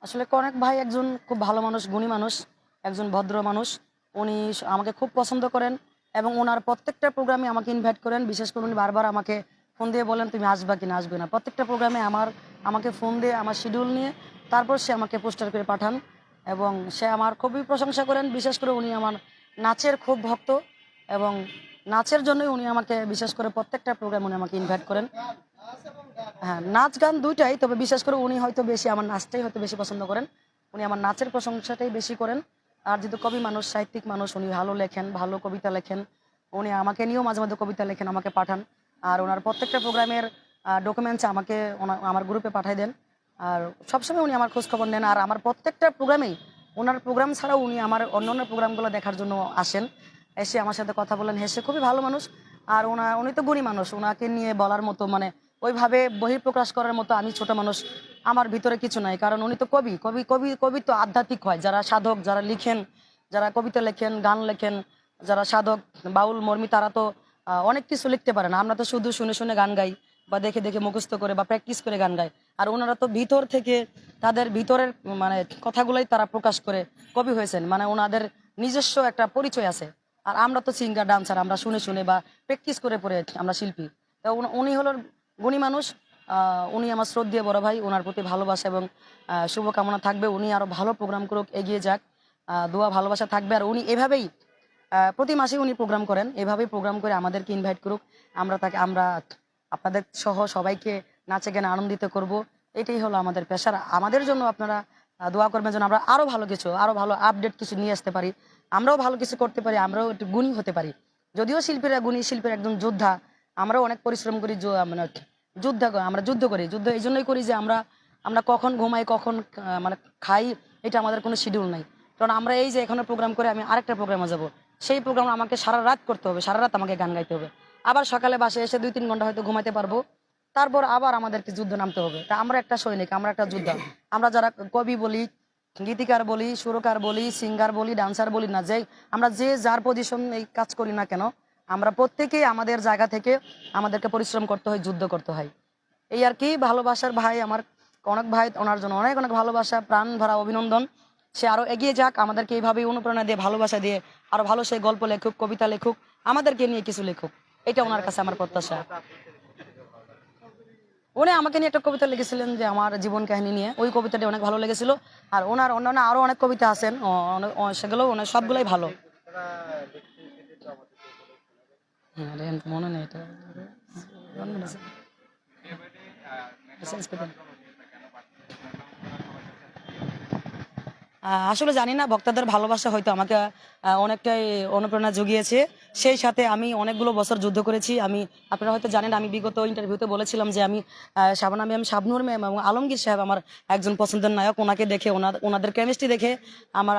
আসলে কনেক ভাই একজন খুব ভালো মানুষ, গুণী মানুষ, একজন ভদ্র মানুষ। উনি আমাকে খুব পছন্দ করেন এবং ওনার প্রত্যেকটা প্রোগ্রামে আমাকে ইনভাইট করেন। বিশেষ করে উনি বারবার আমাকে ফোন দিয়ে বলেন, "তুমি আসবা কিনা, আসবে না?" প্রত্যেকটা প্রোগ্রামে আমাকে ফোন দিয়ে আমার শিডিউল নিয়ে তারপর সে আমাকে পোস্টার করে পাঠান এবং সে আমার খুবই প্রশংসা করেন। বিশেষ করে উনি আমার নাচের খুব ভক্ত এবং নাচের জন্যই উনি আমাকে বিশেষ করে প্রত্যেকটা প্রোগ্রামে উনি আমাকে ইনভাইট করেন। হ্যাঁ, নাচ গান ২ টাই। তবে বিশেষ করে উনি হয়তো বেশি আমার নাচটাই হয়তো বেশি পছন্দ করেন। উনি আমার নাচের প্রশংসাটাই বেশি করেন। আর যেহেতু কবি মানুষ, সাহিত্যিক মানুষ, উনি ভালো লেখেন, ভালো কবিতা লেখেন। উনি আমাকে নিয়েও মাঝে, মাঝে কবিতা লেখেন, আমাকে পাঠান। আর উনার প্রত্যেকটা প্রোগ্রামের ডকুমেন্টস আমাকে আমার গ্রুপে পাঠায় দেন। আর সবসময় উনি আমার খোঁজখবর নেন। আর আমার প্রত্যেকটা প্রোগ্রামেই উনার প্রোগ্রাম ছাড়াও উনি আমার অন্যান্য প্রোগ্রামগুলো দেখার জন্য আসেন। এসে আমার সাথে কথা বলেন, হেসে খুবই ভালো মানুষ। আর উনি তো গুণী মানুষ। উনাকে নিয়ে বলার মতো মানে ওইভাবে বহিঃপ্রকাশ করার মতো আমি ছোট মানুষ, আমার ভিতরে কিছু নাই। কারণ উনি তো কবি। কবি তো আধ্যাত্মিক হয়। যারা সাধক, যারা লিখেন, যারা কবিতা লেখেন, গান লেখেন, যারা সাধক, বাউল, মর্মী তারা তো অনেক কিছু লিখতে পারে না। আমরা তো শুধু শুনে, শুনে গান গাই বা দেখে, দেখে মুখস্থ করে বা প্র্যাকটিস করে গান গাই। আর উনারা তো ভিতর থেকে তাদের ভিতরের মানে কথাগুলাই তারা প্রকাশ করে কবি হয়েছেন। মানে উনাদের নিজস্ব একটা পরিচয় আছে। আর আমরা তো সিঙ্গার, ডান্সার, আমরা শুনে, শুনে বা প্র্যাকটিস করে পড়ে আমরা শিল্পী। তো উনি হলো গুণী মানুষ। উনি আমার শ্রদ্ধেয় বড় ভাই। উনার প্রতি ভালোবাসা এবং শুভকামনা থাকবে। উনি আরো ভালো প্রোগ্রাম করুক, এগিয়ে যাক। দোয়া ভালোবাসা থাকবে। আর উনি এভাবেই প্রতি মাসে উনি প্রোগ্রাম করেন। এভাবেই প্রোগ্রাম করে আমাদেরকে ইনভাইট করুক। আমরা আপনাদের সহ সবাইকে নাচে গানে আনন্দিত করব। এটাই হলো আমাদের পেশার। আমাদের জন্য আপনারা দোয়া করবেন যেন আমরা আরো ভালো কিছু, আরো ভালো আপডেট কিছু নিয়ে আসতে পারি। আমরাও ভালো কিছু করতে পারি, আমরাও একটু গুণী হতে পারি। যদিও শিল্পীরা গুণী, শিল্পীর একজন যোদ্ধা। আমরাও অনেক পরিশ্রম করি, মানে আমরা যুদ্ধ করি। যুদ্ধ এই জন্যই করি যে আমরা আমরা কখন ঘুমাই, কখন মানে খাই, এটা আমাদের কোনো শিডিউল নাই। কারণ আমরা এই যে এখানে প্রোগ্রাম করে আমি আরেকটা প্রোগ্রামে যাব, সেই প্রোগ্রাম আমাকে সারা রাত করতে হবে, সারা রাত আমাকে গান গাইতে হবে। আবার সকালে বাসায় এসে ২-৩ ঘন্টা হয়তো ঘুমাইতে পারবো। তারপর আবার আমাদেরকে যুদ্ধ নামতে হবে। তা আমরা একটা সৈনিক, আমরা একটা যোদ্ধা। আমরা যারা কবি বলি, গীতিকার বলি, সুরকার বলি, সিঙ্গার বলি, ডান্সার বলি না, আমরা যে যার পজিশন এই কাজ করি না কেন, আমরা প্রত্যেকেই আমাদের জায়গা থেকে আমাদেরকে পরিশ্রম করতে হয়, যুদ্ধ করতে হয়। এই আর কি। ভালোবাসার ভাই আমার কনক ভাই, ওনার জন্য অনেক অনেক ভালোবাসা, প্রাণ ভরা অভিনন্দন। সে আরো এগিয়ে যাক, আমাদেরকে এইভাবেই অনুপ্রেরণা দিয়ে, ভালোবাসা দিয়ে আরো ভালো সে গল্প লেখুক, কবিতা লেখুক, আমাদেরকে নিয়ে কিছু লেখুক। এটা ওনার কাছে আমার প্রত্যাশা। উনি আমাকে নিয়ে একটা কবিতা লিখেছিলেন যে আমার জীবন কাহিনী নিয়ে, ওই কবিতাটি অনেক ভালো লেগেছিল। আর ওনার অন্যান্য আরো অনেক কবিতা আছেন, সেগুলো অনেক সবগুলাই ভালো। হ্যাঁ, মনে নেই এটা। আসলে জানি না, ভক্তদের ভালোবাসা হয়তো আমাকে অনেকটাই অনুপ্রেরণা জুগিয়েছে। সেই সাথে আমি অনেকগুলো বছর যুদ্ধ করেছি। আপনারা হয়তো জানেন, আমি বিগত ইন্টারভিউতে বলেছিলাম যে আমি শাবানা ম্যাম, শাবনূর ম্যাম এবং আলমগীর সাহেব আমার একজন পছন্দের নায়ক। ওনাকে দেখে, ওনাদের কেমিস্ট্রি দেখে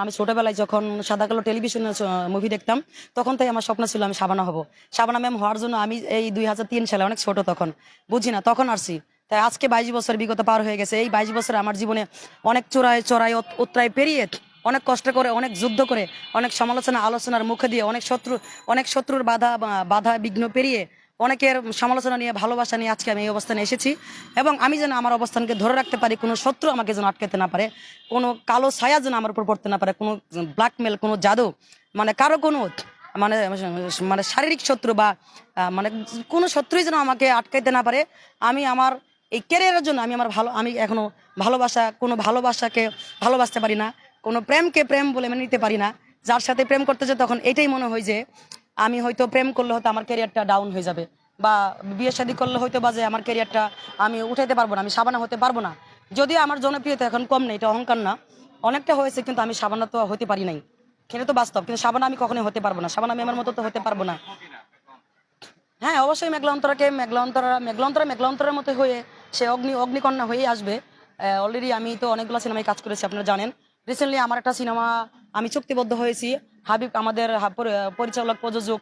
আমি ছোটবেলায় যখন সাদা কালো টেলিভিশনে মুভি দেখতাম, তখন থেকে আমার স্বপ্ন ছিল আমি শাবানা হব। শাবানা ম্যাম হওয়ার জন্য আমি এই ২০০৩ সালে, অনেক ছোট তখন, বুঝি না, তখন আসছি। তাই আজকে ২২ বছর বিগত পার হয়ে গেছে। এই ২২ বছর আমার জীবনে অনেক চোরাই চড়াই উতরাই পেরিয়ে, অনেক কষ্ট করে, অনেক যুদ্ধ করে, অনেক সমালোচনা আলোচনার মুখে দিয়ে, অনেক শত্রুর বাধা বিঘ্ন পেরিয়ে, অনেকের সমালোচনা নিয়ে, ভালোবাসা নিয়ে আজকে আমি এই অবস্থানে এসেছি। এবং আমি যেন আমার অবস্থানকে ধরে রাখতে পারি, কোনো শত্রু আমাকে যেন আটকাতে না পারে, কোনো কালো ছায়া যেন আমার উপর পড়তে না পারে, কোনো ব্ল্যাকমেল, কোনো জাদু, মানে কারো কোনো মানে মানে শারীরিক শত্রু বা মানে কোনো শত্রুই যেন আমাকে আটকাইতে না পারে। আমি আমার এই ক্যারিয়ারের জন্য আমি এখনো কোনো ভালোবাসাকে ভালোবাসতে পারি না, কোনো প্রেমকে প্রেম বলে মেনে নিতে পারি না। যার সাথে প্রেম করতে যে তখন এটাই মনে হয় যে আমি হয়তো প্রেম করলে হয়তো আমার ক্যারিয়ারটা ডাউন হয়ে যাবে, বা বিয়ে শাদী করলে হয়তো বা যে আমার ক্যারিয়ারটা আমি উঠাইতে পারবো না, আমি সাবানা হতে পারবো না। যদিও আমার জনপ্রিয়তা এখন কম নেই, এটা অহংকার না, অনেকটা হয়েছে, কিন্তু আমি সাবানা তো হতে পারি নাই। সেটা তো বাস্তব। কিন্তু সাবানা আমি কখনোই হতে পারবো না, সাবানা ম্যামের মতো তো হতে পারবো না। হ্যাঁ, অবশ্যই মেঘলা অন্তরের মতো হয়ে সে অগ্নিকন্যা হয়েই আসবে। অলরেডি আমি তো অনেকগুলো সিনেমায় কাজ করেছি, আপনারা জানেন। রিসেন্টলি আমার একটা সিনেমা আমি চুক্তিবদ্ধ হয়েছি। হাবিব, আমাদের পরিচালক, প্রযোজক,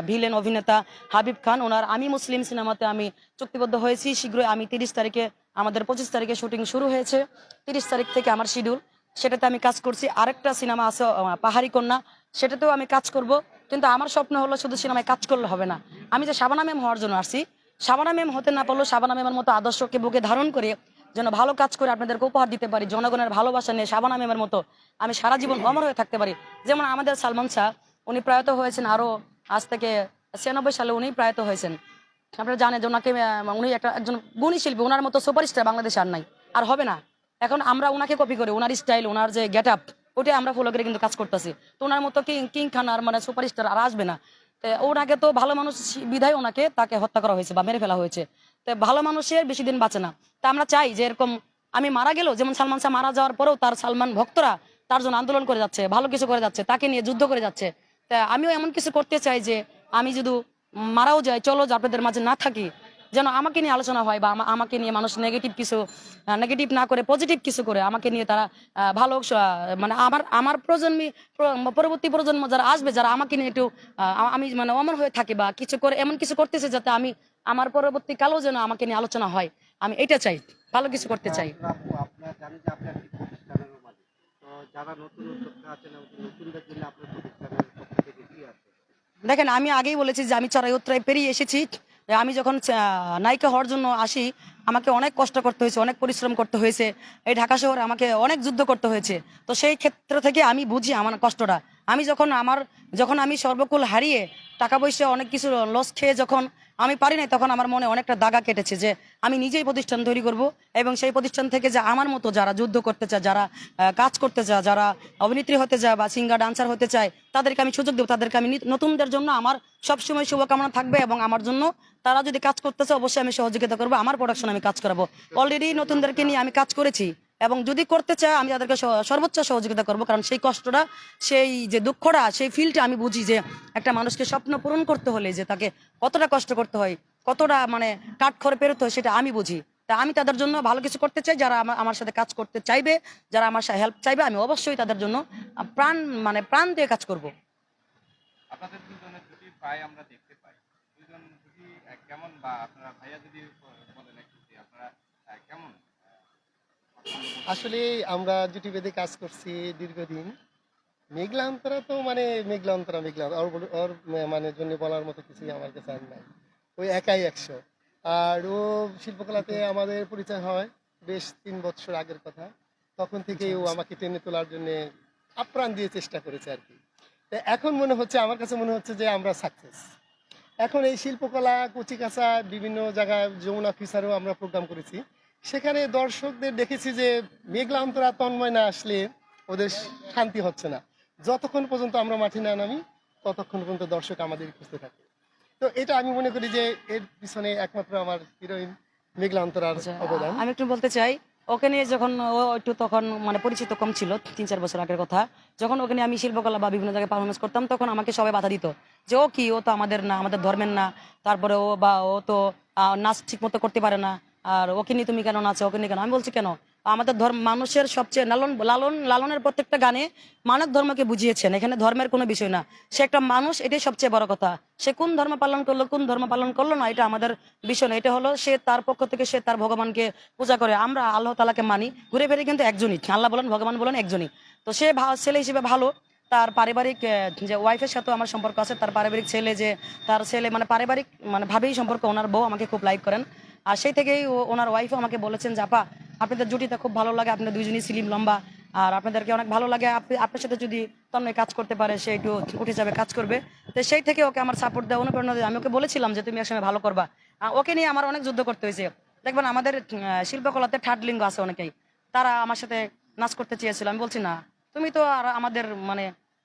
ভিলেন অভিনেতা হাবিব খান, ওনার আমি মুসলিম সিনেমাতে আমি চুক্তিবদ্ধ হয়েছি। শীঘ্রই আমি 30 তারিখে, আমাদের 25 তারিখে শুটিং শুরু হয়েছে। 30 তারিখ থেকে আমার শিডিউল, সেটাতে আমি কাজ করছি। আরেকটা সিনেমা আছে পাহাড়ি কন্যা, সেটাতেও আমি কাজ করব। কিন্তু আমার স্বপ্ন হলো শুধু সিনেমায় কাজ করলে হবে না, আমি যে শাবানা ম্যাম হওয়ার জন্য আসছি, শাবানা ম্যাম হতে না পারলেও শাবানা ম্যামের মতো আদর্শকে বুকে ধারণ করে যেন ভালো কাজ করে আপনাদেরকে উপহার দিতে পারি, জনগণের ভালোবাসা নিয়ে শাবানা ম্যামের মতো আমি সারা জীবন অমর হয়ে থাকতে পারি। যেমন আমাদের সালমান শাহ, উনি প্রয়াত হয়েছেন আরো আজ থেকে 96 সালে উনি প্রয়াত হয়েছেন। আপনারা জানেন যে ওনাকে উনি একজন গুণী শিল্পী, ওনার মতো সুপারস্টার বাংলাদেশে আর নাই, আর হবে না। এখন আমরা ওনাকে কপি করি, ওনার স্টাইল, ওনার যে গেট আপ, ওটাই আমরা ফলো করে কিন্তু কাজ করতেছি। তো ওনার মতো কিং খান আর মানে সুপারস্টার আর আসবে না। তো ওনাকে তো ভালো মানুষ বিধায় ওনাকে তাকে হত্যা করা হয়েছে বা মেরে ফেলা হয়েছে। তো ভালো মানুষের বেশি দিন বাঁচে না। তা আমরা চাই যে এরকম আমি মারা গেলেও, যেমন সালমান শাহ মারা যাওয়ার পরেও তার সালমান ভক্তরা তার জন্য আন্দোলন করে যাচ্ছে, ভালো কিছু করে যাচ্ছে, তাকে নিয়ে যুদ্ধ করে যাচ্ছে। তা আমিও এমন কিছু করতে চাই যে আমি যদি মারাও যাই, চলো যে আপনাদের মাঝে না থাকি, যেন আমাকে নিয়ে আলোচনা হয় বা আমাকে নিয়ে মানুষ নেগেটিভ না করে পজিটিভ কিছু করে আমাকে নিয়ে তারা ভালো মানে আমার পরবর্তী প্রজন্ম যারা আসবে, যারা আমাকে নিয়ে একটু আমি মানে অমর হয়ে থাকি বা কিছু করে এমন কিছু করতেছে যাতে আমি আমার পরবর্তী কালেও যেন আমাকে নিয়ে আলোচনা হয়, আমি এটা চাই, ভালো কিছু করতে চাই। আপনার জানেন যে আপনি একটি প্রতিষ্ঠানেরও মালিক, তো যারা নতুন উদ্যোক্তা আছেন এবং নতুনদের জন্য আপনার প্রতিষ্ঠানের পক্ষ থেকে কি আছে? দেখেন, আমি আগেই বলেছি যে আমি চড়াই উতরাই পেরিয়ে এসেছি। আমি যখন নায়িকা হওয়ার জন্য আসি, আমাকে অনেক কষ্ট করতে হয়েছে, অনেক পরিশ্রম করতে হয়েছে। এই ঢাকা শহরে আমাকে অনেক যুদ্ধ করতে হয়েছে। তো সেই ক্ষেত্র থেকে আমি বুঝি আমার কষ্টটা। আমি যখন আমি সর্বকুল হারিয়ে টাকা পয়সা অনেক কিছু লস খেয়ে যখন আমি পারি নাই, তখন আমার মনে অনেকটা দাগা কেটেছে যে আমি নিজেই প্রতিষ্ঠান তৈরি করব এবং সেই প্রতিষ্ঠান থেকে যে আমার মতো যারা যুদ্ধ করতে চায়, যারা কাজ করতে চায়, যারা অভিনেত্রী হতে চায় বা সিঙ্গার ডান্সার হতে চায়, তাদেরকে আমি সুযোগ দেবো। তাদেরকে আমি নতুনদের জন্য আমার সবসময় শুভকামনা থাকবে এবং আমার জন্য তারা যদি কাজ করতে চায় অবশ্যই আমি সহযোগিতা করবো, আমার প্রোডাকশন আমি কাজ করাবো। অলরেডি নতুনদেরকে নিয়ে আমি কাজ করেছি এবং যদি করতে চায় আমি তাদেরকে সর্বোচ্চ সহযোগিতা করবো, কারণ সেই কষ্টটা, সেই যে দুঃখটা, সেই ফিলটা আমি বুঝি যে একটা মানুষকে স্বপ্ন পূরণ করতে হলে যে তাকে কতটা কষ্ট করতে হয়, কতটা মানে কাঠখড় পেরোতে হয়, সেটা আমি বুঝি। তা আমি তাদের জন্য ভালো কিছু করতে চাই। যারা আমার সাথে কাজ করতে চাইবে, যারা আমার সাথে হেল্প চাইবে, আমি অবশ্যই তাদের জন্য প্রাণ প্রাণ দিয়ে কাজ করব। আপনাদের দুজনের দুটি ভাই আমরা দেখতে পাই, দুজন দুটি কেমন, বা আপনারা ভাইয়া যদি বলেন একটু যে আপনারা কেমন পছন্দ করছেন? আসলে আমরা জুটি বেঁধে কাজ করছি দীর্ঘদিন। মেঘলা অন্তরা তো মানে মেঘলা ওর মানে জন্য বলার মতো কিছুই আমার কাছে আর নাই। ওই একাই 100। আর ও শিল্পকলাতে আমাদের পরিচয় হয় বেশ 3 বছর আগের কথা। তখন থেকেই ও আমাকে টেনে তোলার জন্য আপ্রাণ দিয়ে চেষ্টা করেছে আর কি। তো এখন মনে হচ্ছে, আমার কাছে মনে হচ্ছে যে আমরা সাকসেস। এখন এই শিল্পকলা কচিকাঁচা বিভিন্ন জায়গায় যমুনা ফিচারেও আমরা প্রোগ্রাম করেছি। সেখানে দর্শকদের দেখেছি যে মেঘলা অন্তরা তন্ময় না আসলে ওদের শান্তি হচ্ছে না। যতক্ষণ পর্যন্ত আমরা মাঠে না নামি ততক্ষণ পর্যন্ত দর্শক আমাদের খুঁজতে থাকে। তো এটা আমি মনে করি যে এর পিছনে একমাত্র আমার হিরোইন মেঘলা অন্তরার আচ্ছা, অবদান। আমি একটু বলতে চাই, ওকে নিয়ে যখন ও একটু তখন মানে পরিচিত কম ছিল, 3-4 বছর আগের কথা, যখন ওকে নিয়ে আমি শিল্পকলা বা বিভিন্ন জায়গায় পারফরমেন্স করতাম, তখন আমাকে সবাই বাধা দিত যে ও কি, ও তো আমাদের না, আমাদের ধর্মের না, তারপরে ও তো নাচ ঠিক মতো করতে পারে না, আর ওকে নিয়ে তুমি কেন নাচো, ওকে নিয়ে কেন? আমি বলছি কেন, আমাদের ধর্ম মানুষের সবচেয়ে লালনের প্রত্যেকটা গানে মানব ধর্মকে বুঝিয়েছেন, এখানে ধর্মের কোনো বিষয় না। সে একটা মানুষ, এটাই সবচেয়ে বড় কথা। সে কোন ধর্ম পালন করলো, কোন ধর্ম পালন করলো না, এটা আমাদের বিষয় না। এটা হলো সে তার পক্ষ থেকে সে তার ভগবানকে পূজা করে। আমরা আল্লাহ তালাকে মানি, ঘুরে ফিরে কিন্তু একজনই, আল্লাহ বলেন, ভগবান বলেন একজনই। তো সে ছেলে হিসেবে ভালো। তার পারিবারিক যে ওয়াইফের সাথে আমার সম্পর্ক আছে, তার পারিবারিক ছেলে যে তার ছেলে মানে পারিবারিক মানে ভাবেই সম্পর্ক, ওনার বউ আমাকে খুব লাইক করেন। আর সেই থেকেই ওনার ওয়াইফও আমাকে বলেছেন যে আপা, আপনাদের জুটিটা খুব ভালো লাগে, আপনাদের দুইজনই স্লিম লম্বা, আর আপনাদেরকে অনেক ভালো লাগে, আপনার সাথে যদি তন্ময় কাজ করতে পারে সে একটু উঠে যাবে, কাজ করবে। তো সেই থেকে ওকে আমার সাপোর্ট দেওয়া, অনুপ্রেরণা দেওয়া। আমি ওকে বলেছিলাম যে তুমি একসময় ভালো করবা। ওকে নিয়ে আমার অনেক যুদ্ধ করতে হয়েছে। দেখবেন আমাদের শিল্পকলাতে থার্ড লিঙ্গ আছে অনেকেই, তারা আমার সাথে নাচ করতে চেয়েছিল। আমি বলছি না, তুমি তো আর আমাদের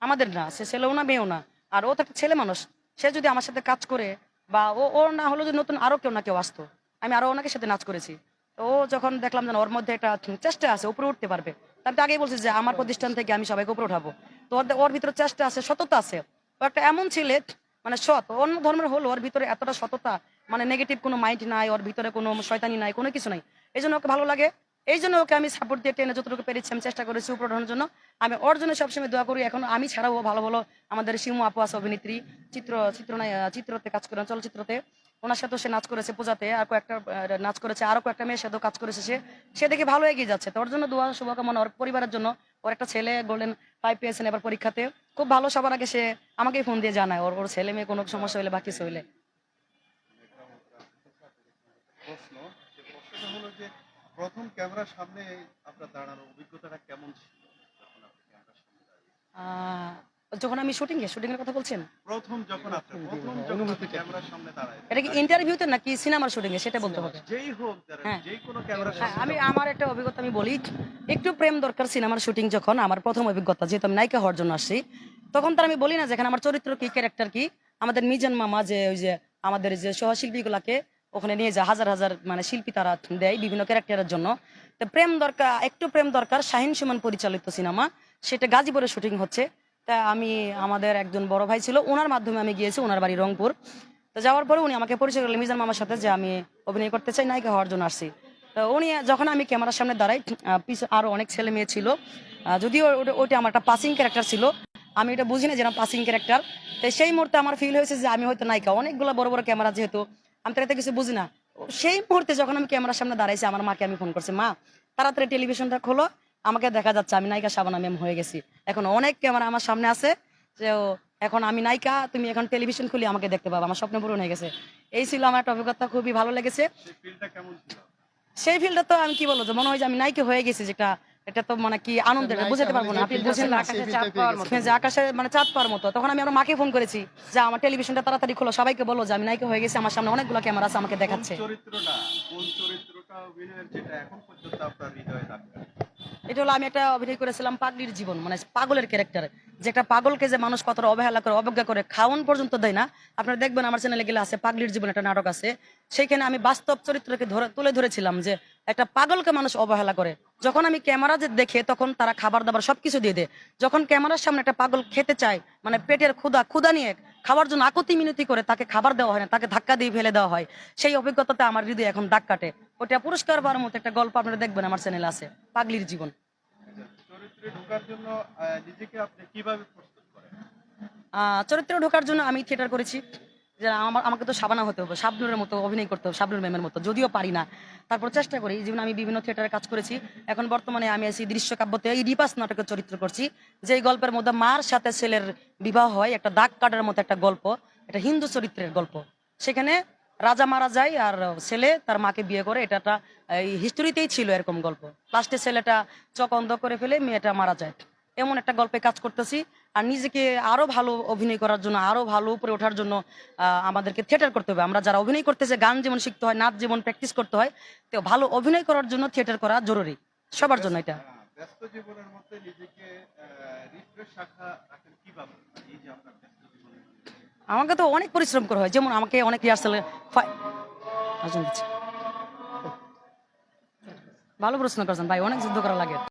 আমাদের না, সে ছেলেও না মেয়েও না, আর ও তো একটা ছেলে মানুষ। সে যদি আমার সাথে কাজ করে বা ও না হলো যদি নতুন আরো কেউ না কেউ আসতো, আমি আরো অনেকের সাথে নাচ করেছি। তো ও যখন দেখলাম যে না, ওর মধ্যে একটা চেষ্টা আছে, উপরে উঠতে পারবে। তা আমি তো আগেই বলছি যে আমার প্রতিষ্ঠান থেকে আমি সবাইকে উপরে উঠাবো। তো ওর ভিতরে চেষ্টা আছে, সততা আছে। ও একটা এমন ছেলে, মানে সৎ, অন্য ধর্মের হলো ওর ভিতরে এতটা সততা, মানে নেগেটিভ কোনো মাইন্ড নাই ওর ভিতরে, কোনো শয়তানি নাই, কোনো কিছু নাই। এই জন্য ওকে ভালো লাগে। এই জন্য ওকে আমি সাপোর্ট দিয়ে টেনে যতটুকু পেরেছি আমি চেষ্টা করেছি উপরে ওঠানোর জন্য। আমি ওর জন্য সবসময় দোয়া করি। এখন আমি ছাড়াও ও ভালো ভালো আমাদের শিমু আপু আছে অভিনেত্রী, চিত্রতে কাজ করেন, চলচ্চিত্রতে। ওনার সাথেও সে নাচ করেছে পূজাতে, আর কয়েকটা নাচ করেছে, আরো কয়েকটা মেয়ের সাথেও কাজ করেছে। সে সে দেখে ভালো এগিয়ে যাচ্ছে। তো ওর জন্য দোয়া, শুভকামনা। ওর পরিবারের জন্য, ওর একটা ছেলে গোল্ডেন 5 পেয়েছেন এবার পরীক্ষাতে, খুব ভালো। সবার আগে সে আমাকেই ফোন দিয়ে জানায় ওর ওর ছেলে মেয়ে কোনো সমস্যা হলে বা কিছু হইলে। প্রশ্ন, যে প্রশ্নটা হলো যে প্রথম ক্যামেরার সামনে আপনার দাঁড়ানোর অভিজ্ঞতাটা কেমন ছিল যখন আপনি ক্যামেরার সামনে দাঁড়িয়ে যখন আমি শুটিং এর কথা বলছেন, প্রথম যখন আপনি ক্যামেরার সামনে দাঁড়ায় এটা কি ইন্টারভিউতে নাকি সিনেমার শুটিং এ সেটা বলতে হবে। যেই হোক দাঁড়ায়, হ্যাঁ। যেই কোনো ক্যামেরার হ্যাঁ, সামনে আমার একটা অভিজ্ঞতা আমি বলি। একটু প্রেম দরকার সিনেমার শুটিং যখন আমার প্রথম অভিজ্ঞতা, যেহেতু আমি নায়িকা হওয়ার জন্য আসছি, তখন তার আমি বলি না যেখানে আমার চরিত্র কি ক্যারেক্টার কি, আমাদের মিজান মামা যে ওই যে আমাদের যে সহশিল্পী গুলাকে ওখানে নিয়ে যায়, হাজার হাজার মানে শিল্পী তারা দেয় বিভিন্ন ক্যারেক্টারের জন্য। তো প্রেম দরকার, একটু প্রেম দরকার, শাহিন সুমন পরিচালিত সিনেমা, সেটা গাজীপুরে শুটিং হচ্ছে। তা আমি, আমাদের একজন বড় ভাই ছিল, ওনার মাধ্যমে আমি গিয়েছি, ওনার বাড়ি রংপুর। তো যাওয়ার পরে উনি আমাকে পরিচয় করলেন মিজান মামার সাথে, যে আমি অভিনয় করতে চাই, নায়িকা হওয়ার জন্য আসছি। তো উনি যখন আমি ক্যামেরার সামনে দাঁড়াই, পিছনে আরো অনেক ছেলে মেয়ে ছিল, যদিও ওইটা আমার একটা পাসিং ক্যারেক্টার ছিল, আমি এটা বুঝি না যে পাসিং ক্যারেক্টার। তো সেই মুহূর্তে আমার ফিল হয়েছে যে আমি হয়তো নায়িকা, অনেকগুলো বড় বড় ক্যামেরা, যেহেতু আমি তো এতে কিছু বুঝি না। সেই মুহূর্তে যখন আমি ক্যামেরার সামনে দাঁড়াইছি, আমার মাকে আমি ফোন করছি, মা তাড়াতাড়ি টেলিভিশনটা খোলো, আমাকে দেখা যাচ্ছে আমি নায়িকা শাবানা ম্যাম হয়ে গেছি। এখন অনেক ক্যামেরা আমার সামনে আছে, যে এখন আমি নায়িকা, তুমি এখন টেলিভিশন খুলি আমাকে দেখতে পাবো, আমার স্বপ্ন পূরণ হয়ে গেছে। এই ছিল আমার একটা অভিজ্ঞতা, খুবই ভালো লেগেছে। সেই ফিলটা কেমন ছিল? সেই ফিল্ডে তো আমি কি বলবো, যে মনে হয় যে আমি নায়িকা হয়ে গেছি, যেটা এটা তো মানে কি আনন্দের, বুঝতে পারবো না, আপনি বুঝেন না, যে আকাশে মানে চাঁদ পাওয়ার মতো। তখন আমি আমার মাকে ফোন করেছি যে আমার টেলিভিশনটা তাড়াতাড়ি খোলো, সবাইকে বলো যে আমি নায়িকা হয়ে গেছি, আমার সামনে অনেকগুলো ক্যামেরা আছে, আমাকে দেখাচ্ছে। কোন চরিত্রটা অভিনয়ের যেটা এখন পর্যন্ত আপনার হৃদয়ে দাগ কাটে? এটা হলো, আমি একটা অভিনয় করেছিলাম পাগলির জীবন, মানে পাগলের ক্যারেক্টার, যে একটা পাগলকে যে মানুষ কতটা অবহেলা করে, অবজ্ঞা করে, খাওয়ান পর্যন্ত দেয় না। আপনারা দেখবেন আমার চ্যানেলে গেলে আছে, পাগলির জীবন একটা নাটক আছে, সেইখানে আমি বাস্তব চরিত্রকে তুলে ধরেছিলাম, যে একটা পাগলকে মানুষ অবহেলা করে। যখন আমি ক্যামেরা যে দেখে, তখন তারা খাবার দাবার সবকিছু দিয়ে দেয়। যখন ক্যামেরার সামনে একটা পাগল খেতে চায়, মানে পেটের ক্ষুধা নিয়ে খাবার জন্য আকুতি মিনতি করে, তাকে খাবার দেওয়া হয় না, তাকে ধাক্কা দিয়ে ফেলে দেওয়া হয়। সেই অভিজ্ঞতাতে আমার হৃদয় এখন দাগ কাটে। ওটা পুরস্কার পাওয়ার মতো একটা গল্প, আপনারা দেখবেন আমার চ্যানেলে আছে, পাগলির জীবন। চরিত্রে ঢোকার জন্য নিজেকে আপনি কিভাবে প্রস্তুত করেন? চরিত্রে ঢোকার জন্য আমি থিয়েটার করেছি, যে আমাকে তো শাবানা হতে হবে, শাবনুরের মতো অভিনয় করতে হবে, শাবনুর ম্যামের মতো, যদিও পারি না, তারপর চেষ্টা করি। এই জীবনে আমি বিভিন্ন থিয়েটারে কাজ করেছি। এখন বর্তমানে আমি আছি দৃশ্যকাব্যতে ইডিপাস নাটকের চরিত্র করছি, যেই গল্পের মধ্যে মার সাথে ছেলের বিবাহ হয়, একটা দাগ কাটার মতো একটা গল্প, এটা হিন্দু চরিত্রের গল্প। সেখানে রাজা মারা যায় আর ছেলে তার মাকে বিয়ে করে, এটা একটা হিস্টোরিতেই ছিল এরকম গল্প। লাস্টে ছেলেটা চোখ অন্ধ করে ফেলে, মেয়েটা মারা যায়। এমন একটা গল্পে কাজ করতেছি। আর নিজেকে আরো ভালো অভিনয় করার জন্য, আরো ভালো উপরে ওঠার জন্য আমাদেরকে থিয়েটার করতে হবে। আমরা যারা অভিনয় করতেছে, গান যেমন শিখতে হয়, নাচ যেমন প্র্যাকটিস করতে হয়, তো ভালো অভিনয় করার জন্য থিয়েটার করা জরুরি সবার জন্য। এটা ব্যস্ত জীবনের মধ্যে নিজেকে রিফ্রেশ রাখেন কিভাবে? এই যে আপনার ব্যস্ত জীবনে আমাকে তো অনেক পরিশ্রম করা হয়, যেমন আমাকে অনেক রিহার্সালে ভালো প্রশ্ন করছেন ভাই, অনেক যুদ্ধ করা লাগে।